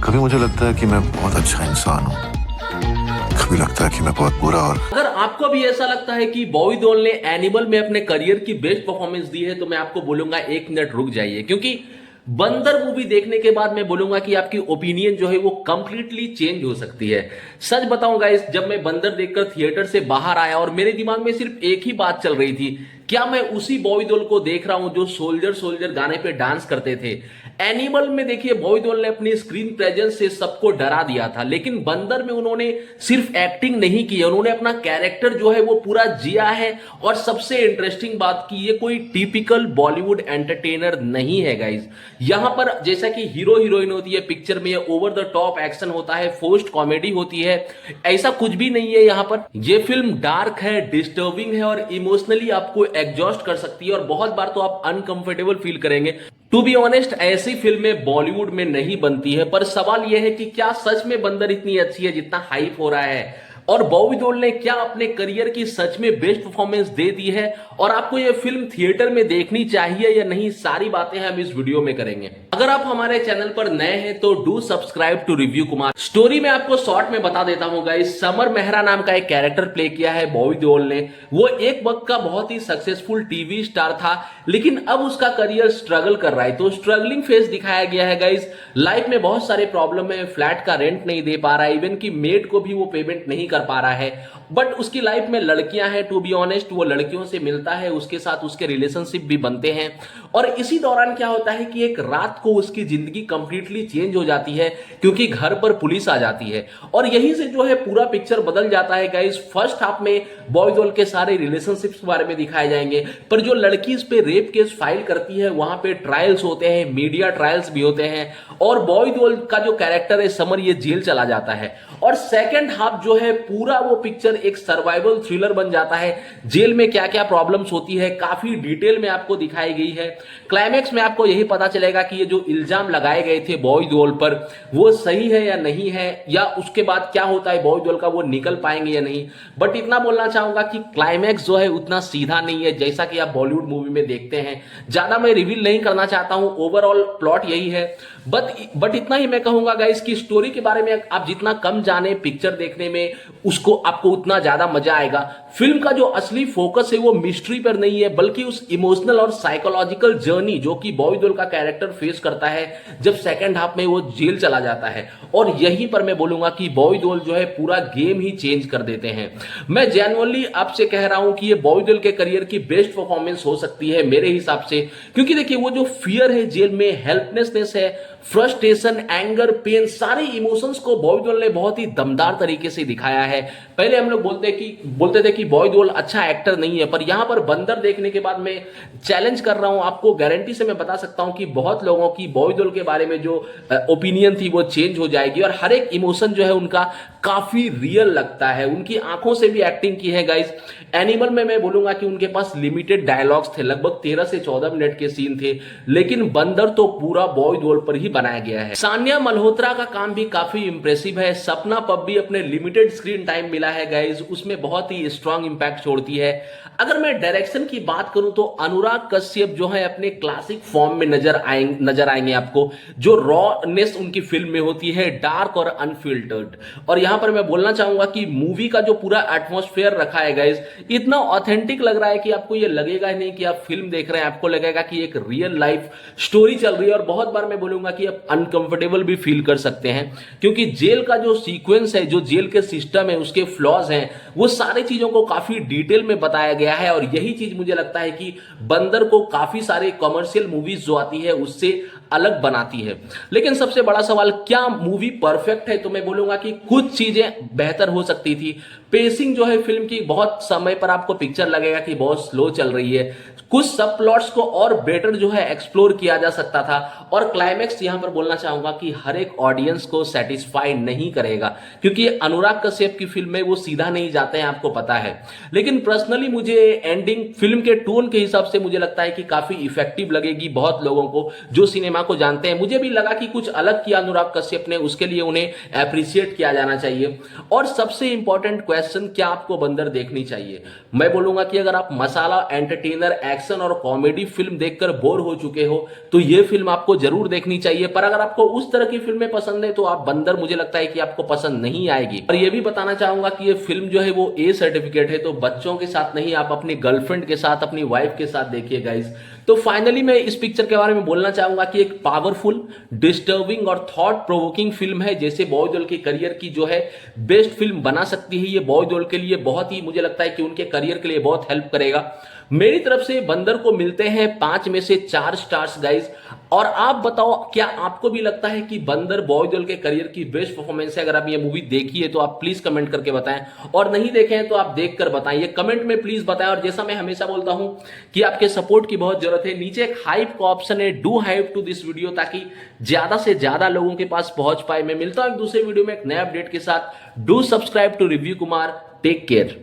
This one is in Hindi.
कभी मुझे लगता है कि मैं बहुत अच्छा इंसान हूँ, कभी लगता है कि मैं बहुत बुरा। और अगर आपको भी ऐसा लगता है कि बॉबी देओल ने एनिमल में अपने करियर की बेस्ट परफॉर्मेंस दी है तो मैं आपको बोलूंगा 1 मिनट रुक जाइए, क्योंकि बंदर मूवी देखने के बाद मैं बोलूंगा कि आपकी ओपिनियन जो है वो कंप्लीटली चेंज हो सकती है। सच बताऊं गाइस, जब मैं बंदर देखकर थिएटर से बाहर आया और मेरे दिमाग में सिर्फ एक ही बात चल रही थी, क्या मैं उसी बॉबी देओल को देख रहा हूं जो सोल्जर सोल्जर गाने पे डांस करते थे। एनिमल में देखिए बॉबी देओल ने अपनी स्क्रीन प्रेजेंस से सबको डरा दिया था, लेकिन बंदर में उन्होंने सिर्फ एक्टिंग नहीं की है, उन्होंने अपना कैरेक्टर जो है वो पूरा जिया है। और सबसे इंटरेस्टिंग बात की, ये कोई टिपिकल बॉलीवुड एंटरटेनर नहीं है गाइज। यहां पर जैसा कि हीरो हीरोइन होती है पिक्चर में, ओवर द टॉप एक्शन होता है, फोर्स्ड कॉमेडी होती है, ऐसा कुछ भी नहीं है यहां पर। ये फिल्म डार्क है, डिस्टर्बिंग है और इमोशनली आपको एग्जॉस्ट कर सकती है और बहुत बार तो आप अनकंफर्टेबल फील करेंगे। टू बी ऑनेस्ट, ऐसी फिल्में बॉलीवुड में नहीं बनती है, पर सवाल यह है कि क्या सच में बंदर इतनी अच्छी है जितना हाइप हो रहा है, और बॉबी देओल ने क्या अपने करियर की सच में बेस्ट परफॉर्मेंस दे दी है, और आपको यह फिल्म थिएटर में देखनी चाहिए या नहीं, सारी बातें हम इस वीडियो में करेंगे। अगर आप हमारे चैनल पर नए हैं तो do subscribe to Review Kumar. Story में आपको शॉर्ट में बता देता हूं गाइस। समर मेहरा नाम का एक कैरेक्टर प्ले किया है बॉबी देओल ने। वो एक वक्त का बहुत ही सक्सेसफुल टीवी स्टार था, लेकिन अब उसका करियर स्ट्रगल कर रहा है, तो स्ट्रगलिंग फेस दिखाया गया है गाइस। लाइफ में बहुत सारे प्रॉब्लम है, फ्लैट का रेंट नहीं दे पा रहा है, इवन की मेड को भी वो पेमेंट नहीं कर पा रहा है। बट उसकी लाइफ में लड़कियां हैं, टू बी ऑनेस्ट वो लड़कियों से मिलता है, उसके साथ उसके रिलेशनशिप भी बनते हैं। और इसी दौरान क्या होता है कि एक रात को उसकी जिंदगी कंप्लीटली चेंज हो जाती है, क्योंकि घर पर पुलिस आ जाती है और यहीं से जो है पूरा पिक्चर बदल जाता है गाइस। फर्स्ट हाफ में बॉबी देओल के सारे रिलेशनशिप्स के बारे में दिखाए जाएंगे, पर जो लड़की इस पे रेप केस फाइल करती है वहां पे ट्रायल्स होते हैं, मीडिया ट्रायल्स भी होते हैं, और बॉबी देओल का जो कैरेक्टर है समर, ये जेल चला जाता है। और सेकंड हाफ जो है पूरा वो पिक्चर एक सर्वाइवल थ्रिलर बन जाता है। जेल में क्या क्या प्रॉब्लम्स होती है काफी डिटेल में आपको दिखाई गई है। क्लाइमैक्स में आपको यही पता चलेगा कि ये जो इल्जाम लगाए गए थे बॉबी देओल पर वो सही है या नहीं है, या उसके बाद क्या होता है बॉबी देओल का, वो निकल पाएंगे या नहीं। बट इतना बोलना चाहूंगा कि क्लाइमैक्स जो है उतना सीधा नहीं है जैसा कि आप बॉलीवुड मूवी में देखते हैं। ज्यादा मैं रिवील नहीं करना चाहता हूं, ओवरऑल प्लॉट यही है। बट इतना ही मैं कहूंगा गाइस कि स्टोरी के बारे में आप जितना कम जाने पिक्चर देखने में उसको आपको उतना ज्यादा मजा आएगा। फिल्म का जो असली फोकस है वो मिस्ट्री पर नहीं है, बल्कि उस इमोशनल और साइकोलॉजिकल जर्नी जो कि बॉबी देओल का कैरेक्टर फेस करता है जब सेकंड हाफ में वो जेल चला जाता है। और यहीं पर मैं बोलूंगा कि बॉबी देओल जो है पूरा गेम ही चेंज कर देते हैं। मैं जेन्युइनली आपसे कह रहा हूं कि ये बॉबी देओल के करियर की बेस्ट परफॉर्मेंस हो सकती है मेरे हिसाब से, क्योंकि देखिए वो जो फियर है जेल में, हेल्पलेसनेस है, फ्रस्ट्रेशन, एंगर, पेन, सारे इमोशंस को बॉबी देओल ने बहुत ही दमदार तरीके से दिखाया है। पहले हम लोग बोलते थे कि बॉबी देओल अच्छा एक्टर नहीं है, पर यहां पर बंदर देखने के बाद मैं चैलेंज कर रहा हूं आपको, गारंटी से मैं बता सकता हूं कि बहुत लोगों की बॉबी देओल के बारे में जो ओपिनियन थी वो चेंज हो जाएगी, और हर एक इमोशन जो है उनका काफी रियल लगता है। उनकी आंखों से भी एक्टिंग की है गाइस। एनिमल में मैं बोलूंगा कि उनके पास लिमिटेड डायलॉग्स थे, लगभग 13 से 14 मिनट के सीन थे, लेकिन बंदर तो पूरा बॉबी देओल पर ही बनाया गया है। सानिया मल्होत्रा का काम भी काफी इंप्रेसिव है। सपना पब भी अपने लिमिटेड स्क्रीन टाइम मिला है गाइज, उसमें बहुत ही स्ट्रांग इंपैक्ट छोड़ती है। अगर मैं डायरेक्शन की बात करूं तो अनुराग कश्यप जो है अपने क्लासिक फॉर्म में नजर आएंगे आपको। जो रॉनेस उनकी फिल्म में होती है, डार्क और अनफिल्टर्ड। और यहां पर मैं बोलना चाहूंगा कि मूवी का जो पूरा एटमॉस्फेयर रखा है गाइज, इतना ऑथेंटिक लग रहा है कि आपको ये लगेगा ही नहीं कि आप फिल्म देख रहे हैं, आपको लगेगा कि एक रियल लाइफ स्टोरी चल रही है। और बहुत बार मैं बोलूंगा कि आप अनकंफर्टेबल भी फील कर सकते हैं, क्योंकि जेल का जो सीक्वेंस है, जो जेल के सिस्टम है, उसके फ्लॉज हैं, वो सारी चीजों को काफी डिटेल में बताया गया है। और यही चीज मुझे लगता है कि बंदर को काफी सारे कमर्शियल मूवीज जो आती है उससे अलग बनाती है। लेकिन सबसे बड़ा सवाल, क्या मूवी परफेक्ट है? तो मैं बोलूंगा कि कुछ चीजें बेहतर हो सकती थी। पेसिंग जो है फिल्म की, बहुत समय पर आपको पिक्चर लगेगा कि बहुत स्लो चल रही है। कुछ सब प्लॉट्स को और बेटर जो है एक्सप्लोर किया जा सकता था। और क्लाइमैक्स यहां पर बोलना चाहूंगा कि हर एक ऑडियंस को सेटिस्फाई नहीं करेगा, क्योंकि अनुराग कश्यप की फिल्म में वो सीधा नहीं जाते हैं, आपको पता है। लेकिन पर्सनली मुझे एंडिंग फिल्म के टोन के हिसाब से मुझे लगता है कि काफी इफेक्टिव लगेगी बहुत लोगों को जो सिनेमा सिनेमा को जानते हैं, मुझे भी लगा कि कुछ अलग किया अनुराग कश्यप ने, उसके लिए उन्हें अप्रिशिएट किया जाना चाहिए। और सबसे इंपॉर्टेंट क्वेश्चन, क्या आपको बंदर देखनी चाहिए? मैं बोलूंगा कि अगर आप मसाला, एंटरटेनर, एक्शन और कॉमेडी फिल्म देखकर बोर हो चुके हो तो ये फिल्म आपको जरूर देखनी चाहिए। पर अगर आपको उस तरह की फिल्में पसंद है तो आप बंदर, मुझे लगता है कि आपको पसंद नहीं आएगी। और ये भी बताना चाहूंगा कि ये फिल्म जो है वो ए सर्टिफिकेट है, तो बच्चों के साथ नहीं, आप अपनी गर्लफ्रेंड के साथ, अपनी वाइफ के साथ देखिए गाइस। तो फाइनली मैं इस पिक्चर के बारे में बोलना चाहूंगा कि एक पावरफुल, डिस्टर्बिंग और थॉट प्रोवोकिंग फिल्म है, जैसे बॉय देओल के करियर की जो है बेस्ट फिल्म बना सकती है। ये बॉय देओल के लिए बहुत ही, मुझे लगता है कि उनके करियर के लिए बहुत हेल्प करेगा। मेरी तरफ से बंदर को मिलते हैं 5 में से 4 स्टार्स गाइस। और आप बताओ, क्या आपको भी लगता है कि बंदर बॉय देओल के करियर की बेस्ट परफॉर्मेंस है? अगर आप ये मूवी देखी है तो आप प्लीज कमेंट करके बताएं, और नहीं देखे हैं तो आप देखकर बताएं, ये कमेंट में प्लीज बताएं। और जैसा मैं हमेशा बोलता हूं कि आपके सपोर्ट की बहुत जरूरत है। नीचे एक हाइप का ऑप्शन है, do hype to this video, ताकि ज्यादा से ज्यादा लोगों के पास पहुंच पाए। मैं मिलता हूं एक दूसरे वीडियो में एक नए अपडेट के साथ। Do subscribe to Review Kumar. Take care.